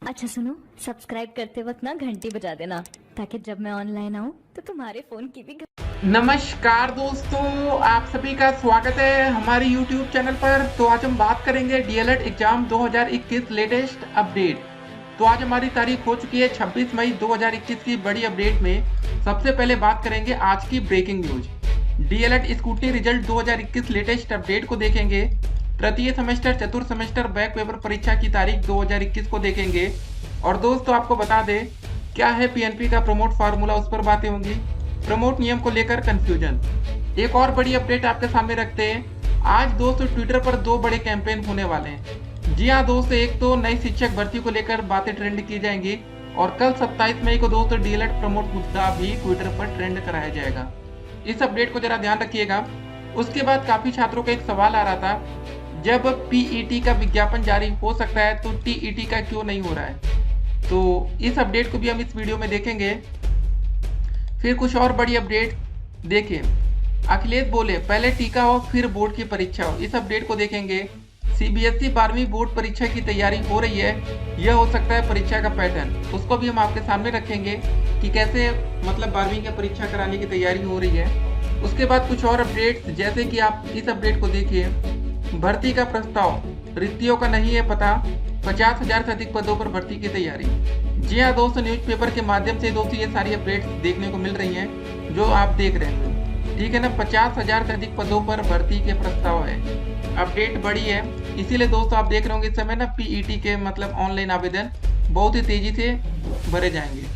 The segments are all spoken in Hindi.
अच्छा सुनो, सब्सक्राइब करते वक्त ना घंटी बजा देना ताकि जब मैं ऑनलाइन आऊँ तो तुम्हारे फोन की भी नमस्कार दोस्तों, आप सभी का स्वागत है हमारे YouTube चैनल पर। तो आज हम बात करेंगे डीएलएड एग्जाम 2021 लेटेस्ट अपडेट। तो आज हमारी तारीख हो चुकी है 26 मई 2021 की बड़ी अपडेट में सबसे पहले बात करेंगे आज की breaking news. DElEd scrutiny result 2021 latest update को देखेंगे। तृतीय सेमेस्टर चतुर्थ सेमेस्टर बैक पेपर परीक्षा की तारीख 2021 को देखेंगे। और दोस्तों आपको बता दें क्या है पीएनपी का प्रमोट फार्मूला, उस पर बातें होंगी। प्रमोट नियम को लेकर कंफ्यूजन, एक और बड़ी अपडेट आपके सामने रखते हैं। आज दोस्तों ट्विटर पर दो बड़े कैंपेन होने वाले हैं। जी हाँ दोस्तों, एक तो नई शिक्षक भर्ती को लेकर बातें ट्रेंड की जाएंगी और कल 27 मई को दोस्तों डीएलएड प्रमोट मुद्दा भी ट्विटर पर ट्रेंड कराया जाएगा। इस अपडेट को जरा ध्यान रखिएगा। उसके बाद काफी छात्रों का एक सवाल आ रहा था, जब पीईटी का विज्ञापन जारी हो सकता है तो टीईटी का क्यों नहीं हो रहा है। तो इस अपडेट को भी हम इस वीडियो में देखेंगे। फिर कुछ और बड़ी अपडेट देखिए। अखिलेश बोले पहले टीका हो फिर बोर्ड की परीक्षा हो, इस अपडेट को देखेंगे। सीबीएसई 12वीं बोर्ड परीक्षा की तैयारी हो रही है, यह हो सकता है परीक्षा का पैटर्न, उसको भी हम आपके सामने रखेंगे कि कैसे मतलब 12वीं की परीक्षा कराने की तैयारी हो रही है। उसके बाद कुछ और अपडेट, जैसे कि आप इस अपडेट को देखिए। भर्ती का प्रस्ताव, रिक्तियों का नहीं है पता, 50,000 से अधिक पदों पर भर्ती की तैयारी। जी हाँ दोस्तों, न्यूज़पेपर के माध्यम से दोस्तों ये सारी अपडेट्स देखने को मिल रही हैं जो आप देख रहे हैं, ठीक है ना। 50,000 से अधिक पदों पर भर्ती के प्रस्ताव है, अपडेट बड़ी है। इसीलिए दोस्तों आप देख रहे होंगे इस समय ना पीईटी के मतलब ऑनलाइन आवेदन बहुत ही तेजी से भरे जाएंगे।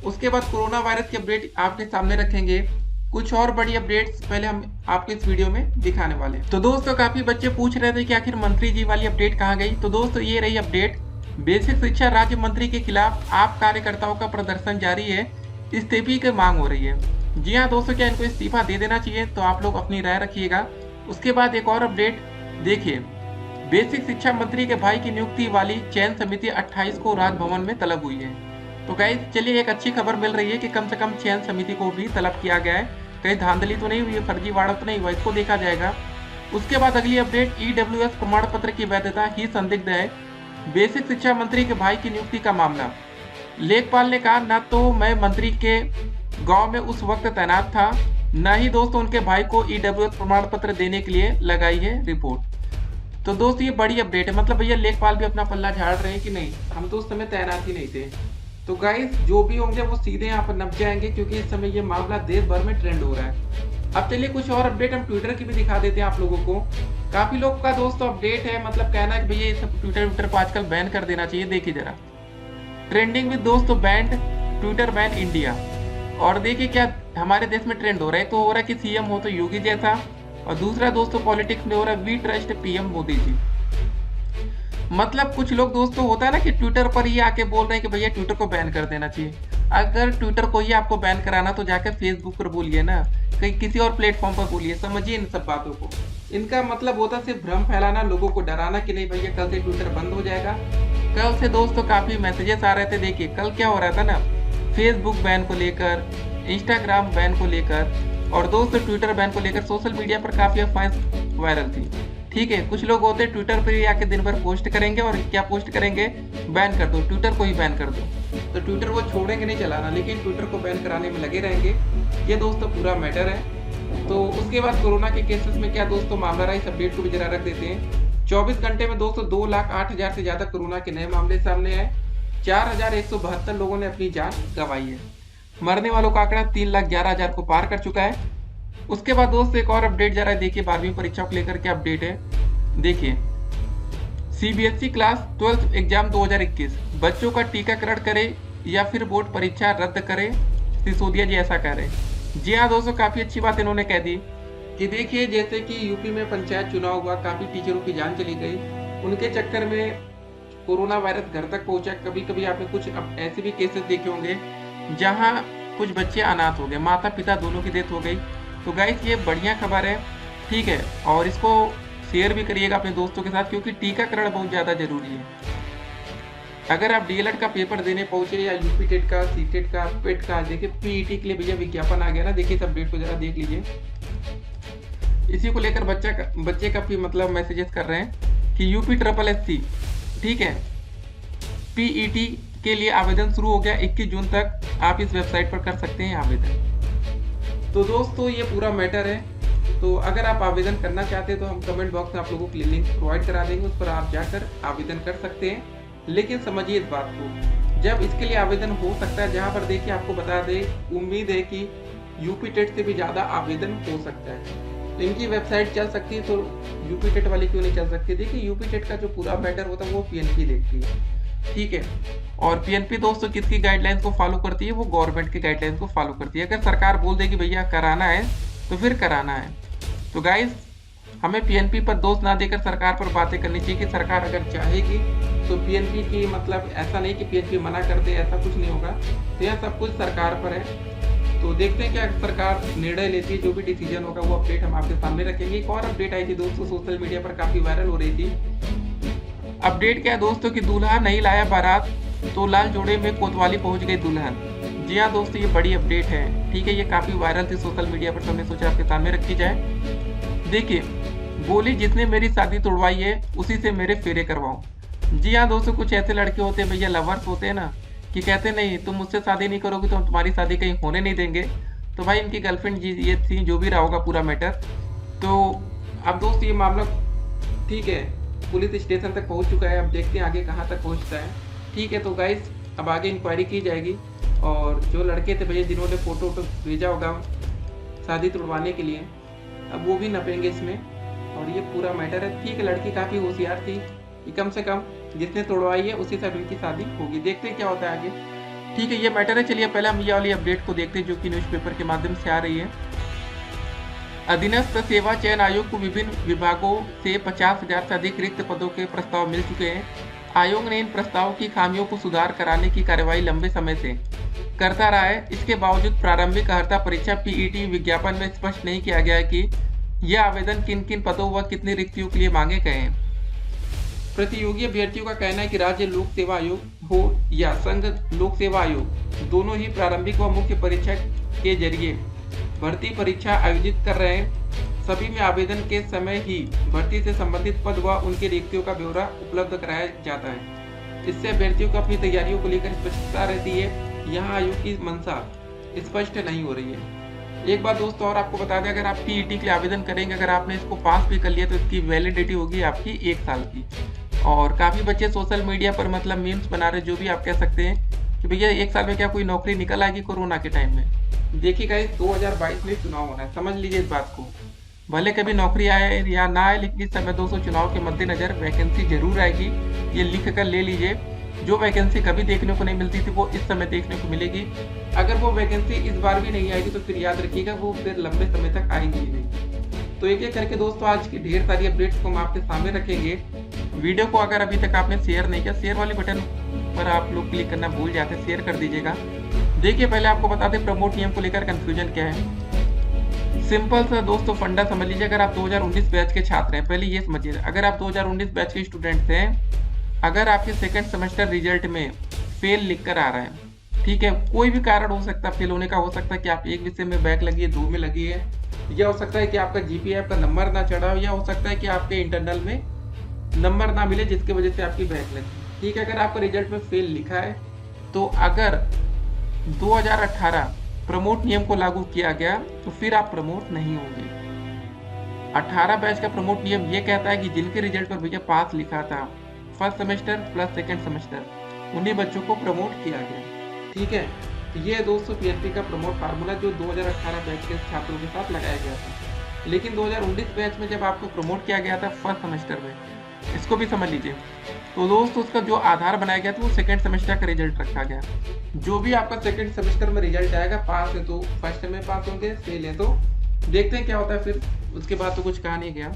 उसके बाद कोरोना वायरस की अपडेट आपके सामने रखेंगे। कुछ और बड़ी अपडेट्स पहले हम आपको इस वीडियो में दिखाने वाले। तो दोस्तों काफी बच्चे पूछ रहे थे कि आखिर मंत्री जी वाली अपडेट कहाँ गई। तो दोस्तों ये रही अपडेट। बेसिक शिक्षा राज्य मंत्री के खिलाफ आप कार्यकर्ताओं का प्रदर्शन जारी है, इस्तीफे की मांग हो रही है। जी हाँ दोस्तों, क्या इनको इस्तीफा दे देना चाहिए, तो आप लोग अपनी राय रखिएगा। उसके बाद एक और अपडेट देखिए। बेसिक शिक्षा मंत्री के भाई की नियुक्ति वाली चयन समिति 28 को राजभवन में तलब हुई है। तो गाइस चलिए एक अच्छी खबर मिल रही है कि कम से कम चयन समिति को भी तलब किया गया है, कहीं धांधली तो नहीं हुई है, फर्जीवाड़ा तो नहीं हुआ, इसको देखा जाएगा। उसके बाद अगली अपडेट, ईडब्ल्यूएस प्रमाण पत्र की वैधता ही संदिग्ध है, बेसिक शिक्षा मंत्री के भाई की नियुक्ति का मामला। लेखपाल ने कहा न तो मैं मंत्री के गांव में उस वक्त तैनात था, न ही दोस्तों उनके भाई को ईडब्ल्यूएस प्रमाण पत्र देने के लिए लगाई है रिपोर्ट। तो दोस्त ये बड़ी अपडेट है, मतलब भैया लेखपाल भी अपना पल्ला झाड़ रहे हैं कि नहीं, हम तो उस समय तैनात ही नहीं थे। तो गाइस जो भी होंगे वो सीधे यहाँ पर नप जाएंगे, क्योंकि इस समय ये मामला देश भर में ट्रेंड हो रहा है। अब चलिए कुछ और अपडेट हम ट्विटर की भी दिखा देते हैं आप लोगों को। काफी लोग का दोस्तों अपडेट है, मतलब कहना है कि भैया ये सब ट्विटर को आजकल बैन कर देना चाहिए। देखिए जरा ट्रेंडिंग में दोस्तों बैंड ट्विटर बैन इंडिया। और देखिए क्या हमारे देश में ट्रेंड हो रहा है। तो हो रहा है कि सीएम हो तो योगी जैसा, और दूसरा दोस्तों पॉलिटिक्स में हो रहा है we trust PM Modi ji. मतलब कुछ लोग दोस्तों होता है ना कि ट्विटर पर ही आके बोल रहे हैं कि भैया ट्विटर को बैन कर देना चाहिए। अगर ट्विटर को ही आपको बैन कराना तो जाकर फेसबुक पर बोलिए ना, कहीं किसी और प्लेटफॉर्म पर बोलिए। समझिए इन सब बातों को। इनका मतलब होता सिर्फ भ्रम फैलाना, लोगों को डराना कि नहीं भैया कल से ट्विटर बंद हो जाएगा। कल से दोस्तों काफी मैसेजेस आ रहे थे। देखिए कल क्या हो रहा था ना, फेसबुक बैन को लेकर, इंस्टाग्राम बैन को लेकर और दोस्तों ट्विटर बैन को लेकर सोशल मीडिया पर काफी अफवाहें वायरल थी। ठीक है, कुछ लोग होते हैं ट्विटर पर ही आके दिन भर पोस्ट करेंगे और क्या पोस्ट करेंगे, बैन कर दो, ट्विटर को ही बैन कर दो। तो ट्विटर वो छोड़ेंगे नहीं चलाना, लेकिन ट्विटर को बैन कराने में लगे रहेंगे। ये दोस्तों पूरा मैटर है। तो उसके बाद कोरोना के केसेस में क्या दोस्तों मामला रहा, इस अपडेट को भी जरा रख देते हैं। 24 घंटे में दोस्तों 2,08,000 से ज्यादा कोरोना के नए मामले सामने आए। 4,172 लोगों ने अपनी जान गंवाई है। मरने वालों का आंकड़ा 3,11,000 को पार कर चुका है। उसके बाद दोस्त एक और अपडेट जरा देखिए, 12वीं परीक्षा को लेकर के अपडेट है। देखिए सीबीएसई क्लास 12 एग्जाम 2021, बच्चों का टीकाकरण करे या फिर बोर्ड परीक्षा रद्द करे, सिसोदिया जी ऐसा कह रहे। जी हाँ दोस्तों, काफी अच्छी बात इन्होंने कह दी कि देखिए जैसे कि यूपी में पंचायत चुनाव हुआ, काफी टीचरों की जान चली गई, उनके चक्कर में कोरोना वायरस घर तक पहुंचा। कभी कभी आपने कुछ ऐसे भी केसेस देखे होंगे जहाँ कुछ बच्चे अनाथ हो गए, माता पिता दोनों की डेथ हो गई। तो गाइस ये बढ़िया खबर है, ठीक है, और इसको शेयर भी करिएगा अपने दोस्तों के साथ, क्योंकि टीकाकरण बहुत ज़्यादा जरूरी है। अगर आप डीएलएड का पेपर देने पहुंचे या यूपी टेट का, सी टेट का, पेट का, देखिए पीईटी के लिए भैया विज्ञापन आ गया ना, देखिए इस अपडेट को जरा देख लीजिए। इसी को लेकर बच्चे का भी मतलब मैसेजेस कर रहे हैं कि यूपी SSSC, ठीक है, पीईटी के लिए आवेदन शुरू हो गया। 21 जून तक आप इस वेबसाइट पर कर सकते हैं आवेदन। तो दोस्तों ये पूरा मैटर है। तो अगर आप आवेदन करना चाहते हैं तो हम कमेंट बॉक्स में आप लोगों के लिए लिंक प्रोवाइड करा देंगे, उस पर आप जाकर आवेदन कर सकते हैं। लेकिन समझिए इस बात को, जब इसके लिए आवेदन हो सकता है, जहाँ पर देखिए आपको बता दें, उम्मीद है कि यूपी टेट से भी ज़्यादा आवेदन हो सकता है। तो इनकी वेबसाइट चल सकती है, तो यूपी टेट वाली क्यों नहीं चल सकती? देखिए यूपी टेट का जो पूरा मैटर होता है वो पीएनपी देखती है, ठीक है। और पीएनपी दोस्तों किसकी गाइडलाइंस को फॉलो करती है? वो गवर्नमेंट की गाइडलाइंस को फॉलो करती है। अगर सरकार बोल दे कि भैया कराना है तो फिर कराना है। तो गाइस हमें पीएनपी पर दोष ना देकर सरकार पर बातें करनी चाहिए कि सरकार अगर चाहेगी तो पीएनपी की, मतलब ऐसा नहीं कि पीएनपी मना कर दे, ऐसा कुछ नहीं होगा। तो यह सब कुछ सरकार पर है। तो देखते हैं क्या सरकार निर्णय लेती है। जो भी डिसीजन होगा वो अपडेट हम आपके सामने रखेंगे। एक और अपडेट आई थी दोस्तों, सोशल मीडिया पर काफी वायरल हो रही थी। अपडेट क्या है दोस्तों कि दूल्हा नहीं लाया बारात तो लाल जोड़े में कोतवाली पहुंच गई दुल्हन। जी हाँ दोस्तों, ये बड़ी अपडेट है, ठीक है। ये काफी वायरल थी सोशल मीडिया पर, तो हमने सोचा आपके सामने रखी जाए। देखिए, बोली जिसने मेरी शादी तोड़वाई है उसी से मेरे फेरे करवाऊं। जी हाँ दोस्तों, कुछ ऐसे लड़के होते हैं भैया, लवर्स होते हैं ना, कि कहते नहीं तुम मुझसे शादी नहीं करोगे तो हम तुम्हारी शादी कहीं होने नहीं देंगे। तो भाई इनकी गर्लफ्रेंड जी ये थी, जो भी रहा होगा पूरा मैटर। तो अब दोस्त ये मामला, ठीक है, पुलिस स्टेशन तक पहुंच चुका है। अब देखते हैं आगे कहाँ तक पहुंचता है, ठीक है। तो गाइस अब आगे इंक्वायरी की जाएगी, और जो लड़के थे भैया जिन्होंने फोटो भेजा होगा शादी तुड़वाने के लिए, अब वो भी नपेंगे इसमें। और ये पूरा मैटर है, ठीक है। लड़की काफ़ी होशियार थी कि कम से कम जिसने तोड़वाई है उसी से उनकी शादी होगी। देखते हैं क्या होता है आगे, ठीक है। ये मैटर है। चलिए पहले हम ये वाली अपडेट को देखते हैं जो कि न्यूज़पेपर के माध्यम से आ रही है। अधीनस्थ सेवा चयन आयोग को विभिन्न विभागों से 50,000 से अधिक रिक्त पदों के प्रस्ताव मिल चुके हैं। आयोग ने इन प्रस्तावों की खामियों को सुधार कराने की कार्यवाही लंबे समय से करता रहा है। इसके बावजूद प्रारंभिक अर्हता परीक्षा पीईटी विज्ञापन में स्पष्ट नहीं किया गया है कि यह आवेदन किन किन पदों व कितनी रिक्तियों के लिए मांगे गए हैं। प्रतियोगी अभ्यर्थियों का कहना है कि राज्य लोक सेवा आयोग हो या संघ लोक सेवा आयोग, दोनों ही प्रारंभिक व मुख्य परीक्षा के जरिए भर्ती परीक्षा आयोजित कर रहे हैं। सभी में आवेदन के समय ही भर्ती से संबंधित पद व उनके रिक्तियों का ब्यौरा उपलब्ध कराया जाता है। इससे अभ्यर्थियों को अपनी तैयारियों को लेकर स्पष्टता रहती है। यहाँ आयोग की मंशा स्पष्ट नहीं हो रही है। एक बात दोस्तों और आपको बता दें, अगर आप पीईटी के लिए आवेदन करेंगे, अगर आपने इसको पास भी कर लिया तो इसकी वैलिडिटी होगी आपकी 1 साल की। और काफ़ी बच्चे सोशल मीडिया पर मतलब मीम्स बना रहे, जो भी आप कह सकते हैं कि भैया 1 साल में क्या कोई नौकरी निकल आएगी कोरोना के टाइम में। देखिए गाइस 2022 में चुनाव होना है, समझ लीजिए इस बात को। भले कभी नौकरी आए या ना आए, लेकिन इस समय दोस्तों चुनाव के मद्देनजर वैकेंसी जरूर आएगी। ये लिख कर ले लीजिए। जो वैकेंसी कभी देखने को नहीं मिलती थी वो इस समय देखने को मिलेगी। अगर वो वैकेंसी इस बार भी नहीं आएगी तो फिर याद रखिएगा वो फिर लंबे समय तक आएगी ही नहीं। तो एक एक करके दोस्तों आज की ढेर सारी अपडेट्स को हम आपके सामने रखेंगे। वीडियो को अगर अभी तक आपने शेयर नहीं किया, शेयर वाले बटन पर आप लोग क्लिक करना भूल जाते हैं, शेयर कर दीजिएगा। देखिए पहले आपको बता दें प्रमोट नियम को लेकर कंफ्यूजन क्या है। सिंपल सा दोस्तों फंडा समझ लीजिए। अगर आप 2019 बैच के छात्र हैं, पहले ये समझिए, अगर आप 2019 बैच के स्टूडेंट्स हैं, अगर आपके सेकंड सेमेस्टर रिजल्ट में फेल लिख कर आ रहा है, ठीक है, कोई भी कारण हो सकता है फेल होने का। हो सकता है कि आप एक विषय में बैक लगी है, 2 में लगी है, या हो सकता है कि आपका जीपीए का नंबर ना चढ़ा हो, या हो सकता है कि आपके इंटरनल में नंबर ना मिले जिसकी वजह से आपकी बैक लगी, ठीक है। अगर आपका रिजल्ट में फेल लिखा है तो अगर 2018 प्रमोट नियम को लागू किया गया तो फिर आप प्रमोट नहीं होंगे। 18 बैच का प्रमोट नियम ये कहता है कि जिनके रिजल्ट पर भैया पास लिखा था first semester plus second semester, उन्हीं बच्चों को प्रमोट किया गया, ठीक है। तो ये दोस्तों पीएनपी का प्रमोट फार्मूला जो 2018 बैच के छात्रों के साथ लगाया गया था। लेकिन 2019 बैच में जब आपको प्रमोट किया गया था फर्स्ट सेमेस्टर में, इसको भी समझ लीजिए, तो दोस्तों उसका जो आधार बनाया गया था वो सेकंड सेमेस्टर का रिजल्ट रखा गया। जो भी आपका सेकंड सेमेस्टर में रिजल्ट आएगा, पास है तो फर्स्ट में पास होंगे, फेल है तो देखते हैं क्या होता है फिर। उसके बाद तो कुछ कहा नहीं गया।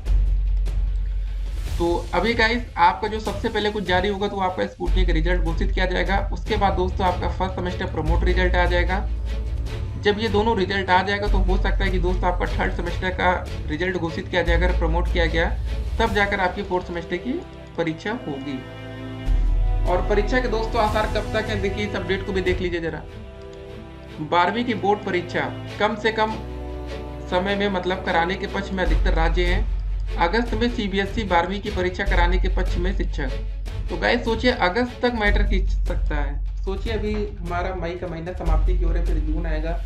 तो अभी गाइस आपका जो सबसे पहले कुछ जारी होगा तो आपका स्कूटनी का रिजल्ट घोषित किया जाएगा। उसके बाद दोस्तों आपका फर्स्ट सेमेस्टर प्रमोट रिजल्ट आ जाएगा। जब ये दोनों रिजल्ट आ जाएगा तो हो सकता है कि दोस्तों आपका थर्ड सेमेस्टर का रिजल्ट घोषित किया जाएगा। अगर प्रमोट किया गया तब जाकर आपकी फोर्थ सेमेस्टर की परीक्षा होगी। और परीक्षा के दोस्तों आसार कब तक है, देखिए इस अपडेट को भी देख लीजिए जरा। 12वीं की बोर्ड परीक्षा कम से कम समय में मतलब कराने के पक्ष में अधिकतर राज्य हैं। अगस्त में सीबीएसई 12वीं की परीक्षा कराने के पक्ष में शिक्षक, तो गाइस सोचिए अगस्त तक मैटर खींच सकता है। सोचिए अभी हमारा मई का महीना समाप्ति की ओर है, फिर जून आएगा,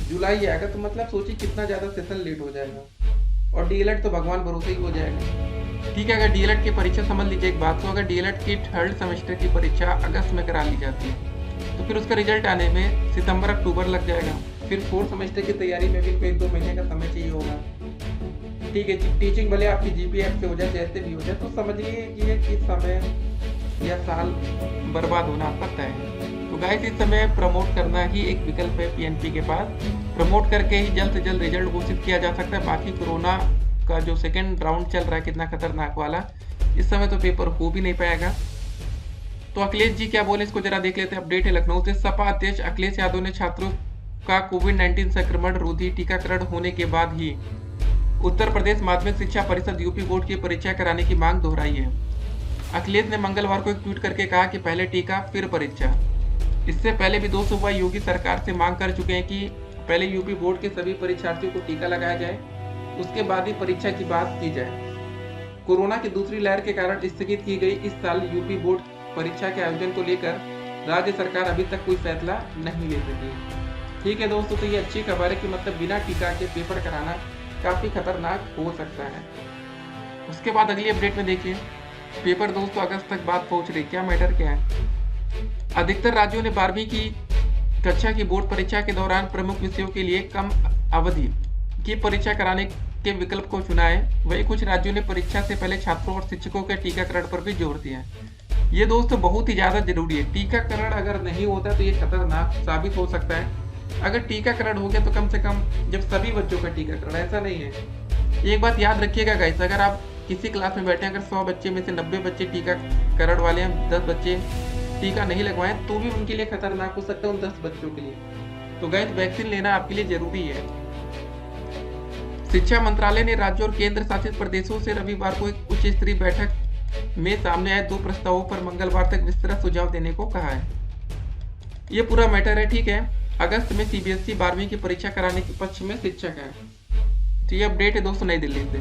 जुलाई आएगा, तो मतलब सोचिए कितना ज़्यादा सेशन लेट हो जाएगा। और डीएलएड तो भगवान भरोसे ही हो जाएगा। ठीक है, अगर डीएलएड की परीक्षा समझ लीजिए एक बात, तो अगर डीएलएड की 3rd सेमेस्टर की परीक्षा अगस्त में करा ली जाती है तो फिर उसका रिजल्ट आने में सितंबर अक्टूबर लग जाएगा। फिर 4th सेमेस्टर की तैयारी में भी 1-2 महीने का समय चाहिए होगा। ठीक है, टीचिंग भले आपकी जीपीएफ से हो जाए, जैसे भी हो जाए, तो समझिए कि समय या साल बर्बाद होना पड़ता है। तो गाइस इस समय प्रमोट करना ही एक विकल्प है पीएनपी के पास। प्रमोट करके ही जल्द से जल्द रिजल्ट घोषित किया जा सकता है। बाकी कोरोना का जो 2nd राउंड चल रहा है कितना खतरनाक वाला, इस समय तो पेपर हो भी नहीं पाएगा। तो अखिलेश जी क्या बोले इसको जरा देख लेते हैं। अपडेट है लखनऊ से। सपा अध्यक्ष अखिलेश यादव ने छात्रों का कोविड-19 संक्रमण रोधी टीकाकरण होने के बाद ही उत्तर प्रदेश माध्यमिक शिक्षा परिषद यूपी बोर्ड की परीक्षा कराने की मांग दोहराई है। अखिलेश ने मंगलवार को एक ट्वीट करके कहा कि पहले टीका फिर परीक्षा। इससे पहले भी 2 सूबा योगी सरकार से मांग कर चुके हैं कि पहले यूपी बोर्ड के सभी परीक्षार्थियों को टीका लगाया जाए, उसके बाद ही परीक्षा की बात की जाए। कोरोना की दूसरी लहर के कारण स्थगित की गई इस साल यूपी बोर्ड परीक्षा के आयोजन को लेकर राज्य सरकार अभी तक कोई फैसला नहीं ले सकी। ठीक है दोस्तों, तो ये अच्छी खबर है कि मतलब बिना टीका के पेपर कराना काफी खतरनाक हो सकता है। उसके बाद अगली अपडेट में देखिए, पेपर दोस्तों अगस्त तक बात पहुंच रही। क्या मैटर क्या है? अधिकतर राज्यों ने 12वीं की कक्षा की बोर्ड परीक्षा के दौरान प्रमुख विषयों के लिए कम अवधि की परीक्षा कराने के विकल्प को चुना है। वहीं कुछ राज्यों ने परीक्षा से पहले छात्रों और शिक्षकों के टीकाकरण पर भी जोर दिया है। ये दोस्तों बहुत ही ज्यादा जरूरी है। टीकाकरण अगर नहीं होता तो ये खतरनाक साबित हो सकता है। अगर टीकाकरण हो गया तो कम से कम जब सभी बच्चों का टीकाकरण, ऐसा नहीं है। एक बात याद रखिएगा गाइस, अगर आप किसी क्लास में बैठे, अगर 100 बच्चे में से 90 बच्चे टीकाकरण वाले हैं, 10 बच्चे टीका नहीं लगवाएं, तो भी उनके लिए खतरनाक हो सकता है उन 10 बच्चों के लिए। तो गाइस वैक्सीन लेना आपके लिए जरूरी है। शिक्षा मंत्रालय ने राज्यों और केंद्र शासित प्रदेशों से रविवार को एक उच्च स्तरीय बैठक में सामने आए 2 प्रस्तावों पर मंगलवार तक विस्तृत सुझाव देने को कहा है। ये पूरा मैटर है। ठीक है, अगस्त में सीबीएसई 12वीं की परीक्षा कराने के पक्ष में शिक्षक है। तो ये अपडेट है दोस्तों नई दिल्ली से।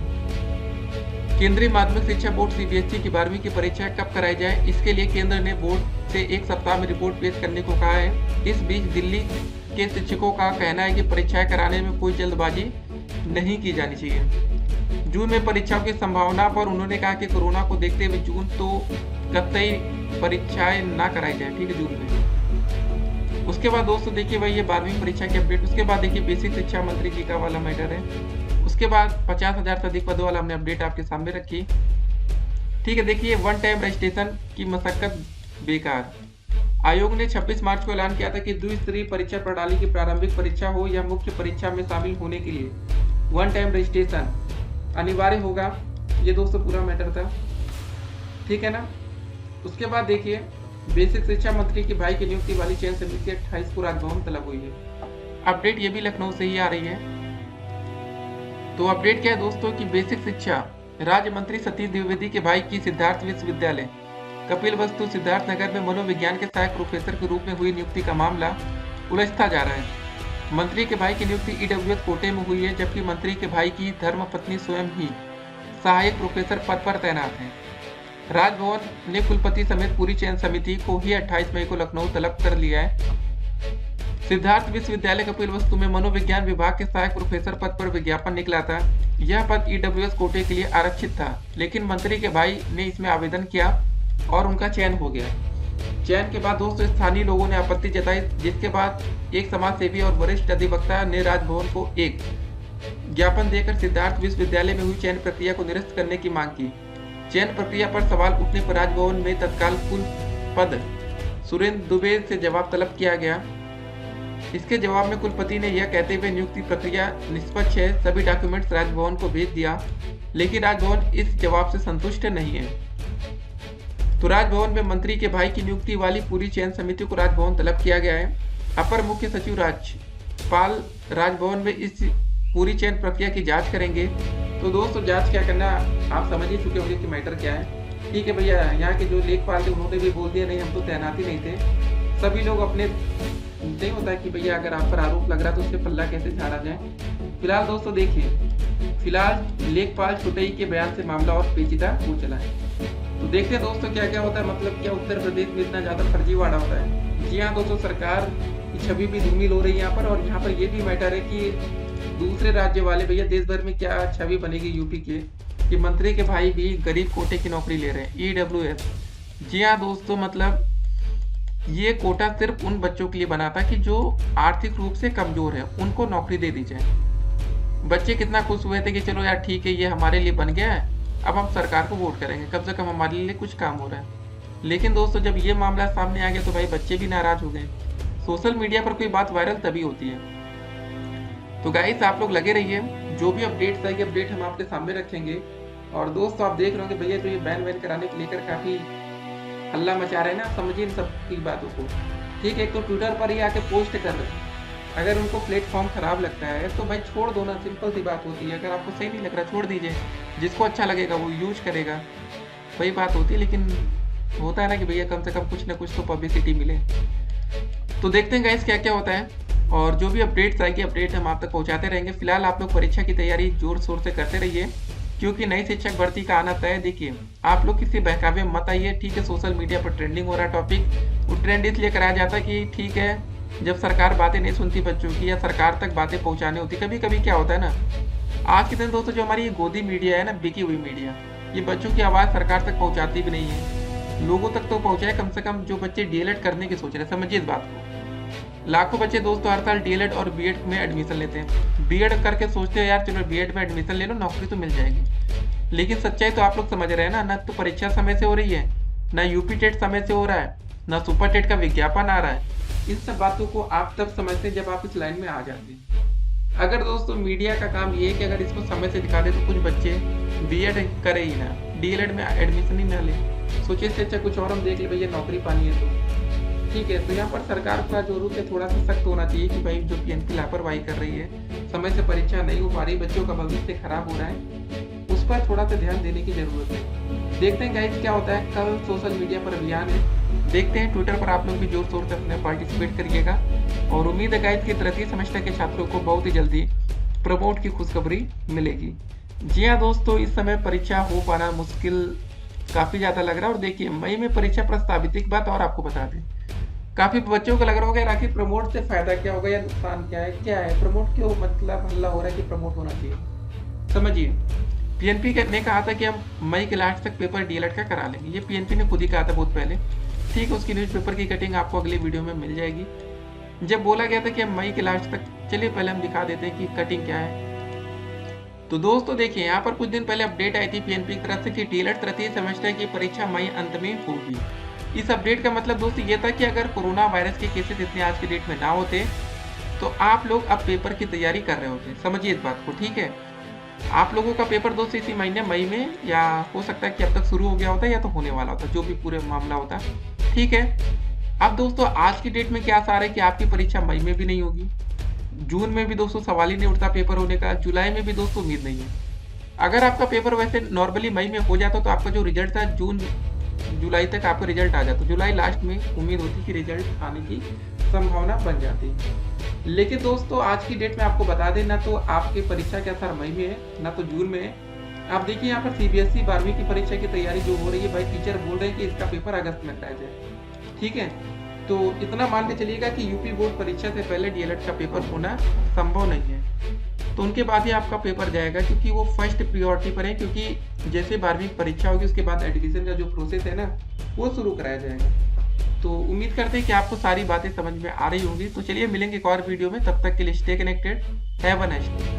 केंद्रीय माध्यमिक शिक्षा बोर्ड सीबीएसई की 12वीं की परीक्षा कब कराई जाए, इसके लिए केंद्र ने बोर्ड से 1 सप्ताह में रिपोर्ट पेश करने को कहा है। इस बीच दिल्ली के शिक्षकों का कहना है कि परीक्षाएं कराने में कोई जल्दबाजी नहीं की जानी चाहिए। जून में परीक्षाओं की संभावना पर उन्होंने कहा कि कोरोना को देखते हुए जून तो कतई परीक्षाएं ना कराई जाए। ठीक है, जून में। उसके बाद दोस्तों देखिए भाई ये 12वीं परीक्षा की अपडेट। उसके बाद देखिए बेसिक शिक्षा मंत्री जी का वाला मैटर है। उसके बाद 50,000 से अधिक पदों वाला हमने अपडेट आपके सामने रखी। ठीक है, देखिए 1 टाइम रजिस्ट्रेशन की मशक्कत बेकार। आयोग ने 26 मार्च को ऐलान किया था कि द्विस्तरीय परीक्षा प्रणाली की प्रारंभिक परीक्षा हो या मुख्य परीक्षा में शामिल होने के लिए 1 टाइम रजिस्ट्रेशन अनिवार्य होगा। ये दोस्तों पूरा मैटर था। ठीक है ना। उसके बाद देखिए बेसिक शिक्षा मंत्री के भाई की नियुक्ति वाली चयन समिति 28 को राजभवन तलब हुई है। अपडेट ये भी लखनऊ से ही आ रही है। तो अपडेट क्या है दोस्तों कि बेसिक शिक्षा राज्य मंत्री सतीश द्विवेदी के भाई की सिद्धार्थ विश्वविद्यालय कपिलवस्तु सिद्धार्थनगर में मनोविज्ञान के सहायक प्रोफेसर के रूप में हुई नियुक्ति का मामला उलझता जा रहा है। मंत्री के भाई की नियुक्ति ईडब्ल्यूएस कोटे में हुई है, जबकि मंत्री के भाई की धर्मपत्नी स्वयं ही सहायक प्रोफेसर पद पर तैनात है। राजभवन ने कुलपति समेत पूरी चयन समिति को ही 28 मई को लखनऊ तलब कर लिया है। सिद्धार्थ विश्वविद्यालय कपिलवस्तु में मनोविज्ञान विभाग के सहायक प्रोफेसर पद पर विज्ञापन निकला था। यह पद ईडब्ल्यूएस कोटे के लिए आरक्षित था, लेकिन मंत्री के भाई ने इसमें आवेदन किया और उनका चयन हो गया। चयन के बाद दोस्तों स्थानीय लोगों ने आपत्ति जताई, जिसके बाद एक समाजसेवी और वरिष्ठ अधिवक्ता ने राजभवन को एक ज्ञापन देकर सिद्धार्थ विश्वविद्यालय में हुई चयन प्रक्रिया को निरस्त करने की मांग की। चयन प्रक्रिया पर सवाल उठने पर राजभवन में तत्काल कुलपति सुरेंद्र दुबे से जवाब तलब किया गया। इसके जवाब में कुलपति ने यह कहते हुए नियुक्ति प्रक्रिया निष्पक्ष है, सभी डॉक्यूमेंट्स राजभवन को भेज दिया, लेकिन राजभवन इस जवाब से संतुष्ट नहीं है। तो राजभवन में मंत्री के भाई की नियुक्ति वाली पूरी चयन समिति को राजभवन तलब किया गया है। अपर मुख्य सचिव राजपाल राजभवन में इस पूरी चयन प्रक्रिया की जांच करेंगे। तो दोस्तों जांच क्या करना आप समझ ही चुके होंगे कि मैटर क्या है। ठीक है भैया, यहाँ के जो लेखपाल थे उन्होंने भी बोल दिया नहीं हम तो तैनात ही नहीं थे। सभी लोग अपने नहीं होता है कि भैया अगर आप पर आरोप लग रहा है तो उससे पल्ला कैसे झाड़ा जाए। फिलहाल दोस्तों देखिए, फिलहाल लेखपाल छुटई के बयान से मामला और पेचीदा हो चला है। तो देखते हैं दोस्तों क्या क्या होता है, मतलब क्या उत्तर प्रदेश में इतना ज़्यादा फर्जीवाड़ा होता है। जी हाँ दोस्तों, सरकार की छवि भी धूमिल हो रही है यहाँ पर, और यहाँ पर ये भी मैटर है कि दूसरे राज्य वाले भैया देश भर में क्या छवि बनेगी यूपी के, कि मंत्री के भाई भी गरीब कोटे की नौकरी ले रहे हैं, EWS। जी हाँ दोस्तों, मतलब ये कोटा सिर्फ उन बच्चों के लिए बना था कि जो आर्थिक रूप से कमजोर है उनको नौकरी दे दी जाए। बच्चे कितना खुश हुए थे कि चलो यार ठीक है, ये हमारे लिए बन गया है, अब हम सरकार को वोट करेंगे, कम से कम हमारे लिए कुछ काम हो रहा है। लेकिन दोस्तों जब ये मामला सामने आ गया तो भाई बच्चे भी नाराज हो गए। सोशल मीडिया पर कोई बात वायरल तभी होती है। तो गाइस आप लोग लगे रहिए, जो भी अपडेट्स आएगी अपडेट हम आपके सामने रखेंगे। और दोस्तों आप देख रहे होंगे भैया तो ये बैन वैन कराने को लेकर काफी हल्ला मचा रहे हैं ना, समझिए इन सब की बातों को। ठीक है, एक तो ट्विटर पर ही आके पोस्ट कर रहे हैं, अगर उनको प्लेटफॉर्म खराब लगता है तो भाई छोड़ दो ना, सिंपल सी बात होती है। अगर आपको सही नहीं लग रहा छोड़ दीजिए, जिसको अच्छा लगेगा वो यूज करेगा, वही बात होती है। लेकिन होता है ना कि भैया कम से कम कुछ ना कुछ तो पब्लिसिटी मिले। तो देखते हैं गाइस क्या क्या होता है, और जो भी अपडेट्स आएगी अपडेट हम आप तक पहुंचाते रहेंगे। फिलहाल आप लोग परीक्षा की तैयारी जोर शोर से करते रहिए, क्योंकि नई शिक्षक भर्ती का आना तय। देखिए आप लोग किसी बहकावे में मत आइए, ठीक है। सोशल मीडिया पर ट्रेंडिंग हो रहा है टॉपिक, वो ट्रेंड इसलिए कराया जाता है कि ठीक है जब सरकार बातें नहीं सुनती बच्चों की, या सरकार तक बातें पहुंचानी होती, कभी कभी क्या होता है ना, आज के दिन दोस्तों जो हमारी गोदी मीडिया है ना, बिकी हुई मीडिया, ये बच्चों की आवाज़ सरकार तक पहुंचाती भी नहीं है। लोगों तक तो पहुंचाए कम से कम जो बच्चे DLED करने की सोच रहे हैं, समझिए इस बात को। लाखों बच्चे दोस्तों हर साल DLED और B.Ed में एडमिशन लेते हैं। B.Ed करके सोचते हैं यार चलो B.Ed में एडमिशन ले लो, नौकरी तो मिल जाएगी। लेकिन सच्चाई तो आप लोग समझ रहे हैं ना, ना तो परीक्षा समय से हो रही है, ना यूपी टेट समय से हो रहा है, ना सुपर टेट का विज्ञापन आ रहा है। इन सब बातों को आप तब समझते हैं जब आप इस लाइन में आ जाते हैं। अगर दोस्तों मीडिया का काम ये है कि अगर इसको समय से दिखा दे तो कुछ बच्चे B.Ed करे ही ना, DLED में एडमिशन ही ना ले, सोचे इससे अच्छा कुछ और हम देख ले भैया, नौकरी पानी है तो ठीक है। तो यहाँ पर सरकार का जो रूल है थोड़ा सा सख्त होना चाहिए कि भाई जो PNP लापरवाही कर रही है, समय से परीक्षा नहीं हो पा रही, बच्चों का भविष्य खराब हो रहा है, उस पर थोड़ा सा ध्यान देने की जरूरत है। देखते हैं गाइस क्या होता है। कल सोशल मीडिया पर अभियान है, देखते हैं। ट्विटर पर आप लोग भी जोर शोर से अपने पार्टिसिपेट करिएगा, और उम्मीद है गाइस कि तृतीय सेमेस्टर के छात्रों को बहुत ही जल्दी प्रमोट की खुशखबरी मिलेगी। जी हाँ दोस्तों, इस समय परीक्षा हो पाना मुश्किल काफी ज्यादा लग रहा है। और देखिए मई में परीक्षा प्रस्तावित, एक बात और आपको बता दें, काफी बच्चों को लग रहा होगा आखिर प्रमोट से फायदा क्या होगा या नुकसान क्या है, प्रमोट क्यों मतलब हल्ला हो रहा है कि प्रमोट होना चाहिए। समझिए PNP ने कहा था कि हम मई के लास्ट तक पेपर DLED का करा लेंगे, ये PNP ने खुद ही कहा था बहुत पहले, ठीक है। उसकी न्यूज़पेपर की कटिंग आपको अगली वीडियो में मिल जाएगी। जब बोला गया था कि हम मई के लास्ट तक, चलिए पहले हम दिखा देते हैं कि कटिंग क्या है। तो दोस्तों देखिए यहाँ पर कुछ दिन पहले अपडेट आई थी PNP की तरफ से कि DLED तृतीय सेमेस्टर की परीक्षा मई अंत में होगी। इस अपडेट का मतलब दोस्तों ये था कि अगर कोरोना वायरस के केसेस इतने आज की डेट में ना होते तो आप लोग अब पेपर की तैयारी कर रहे होते, समझिए इस बात को, ठीक है। आप लोगों का पेपर दोस्तों इसी महीने मई में, या हो सकता है कि अब तक शुरू हो गया होता या तो होने वाला होता, जो भी पूरे मामला होता, ठीक है। अब दोस्तों आज की डेट में क्या आसार है कि आपकी परीक्षा मई में भी नहीं होगी, जून में भी दोस्तों सवाल ही नहीं उठता पेपर होने का, जुलाई में भी दोस्तों उम्मीद नहीं है। अगर आपका पेपर वैसे नॉर्मली मई में हो जाता तो आपका जो रिजल्ट था जून जुलाई तक आपका रिजल्ट आ जाता, जुलाई लास्ट में उम्मीद होती कि रिजल्ट आने की संभावना बन जाती। लेकिन दोस्तों आज की डेट में आपको बता दें, ना तो आपकी परीक्षा के असर मई में है ना तो जून में है। आप देखिए यहाँ पर CBSE 12वीं की परीक्षा की तैयारी जो हो रही है, भाई टीचर बोल रहे हैं कि इसका पेपर अगस्त में कराया जाए, ठीक है। तो इतना मान के चलिएगा कि यूपी बोर्ड परीक्षा से पहले DLED का पेपर होना संभव नहीं है, तो उनके बाद ही आपका पेपर जाएगा, क्योंकि वो फर्स्ट प्रियोरिटी पर है। क्योंकि जैसे 12वीं परीक्षा होगी उसके बाद एडमिशन का जो प्रोसेस है ना वो शुरू कराया जाएगा। तो उम्मीद करते हैं कि आपको सारी बातें समझ में आ रही होंगी। तो चलिए मिलेंगे एक और वीडियो में, तब तक के लिए stay connected, have a nice day.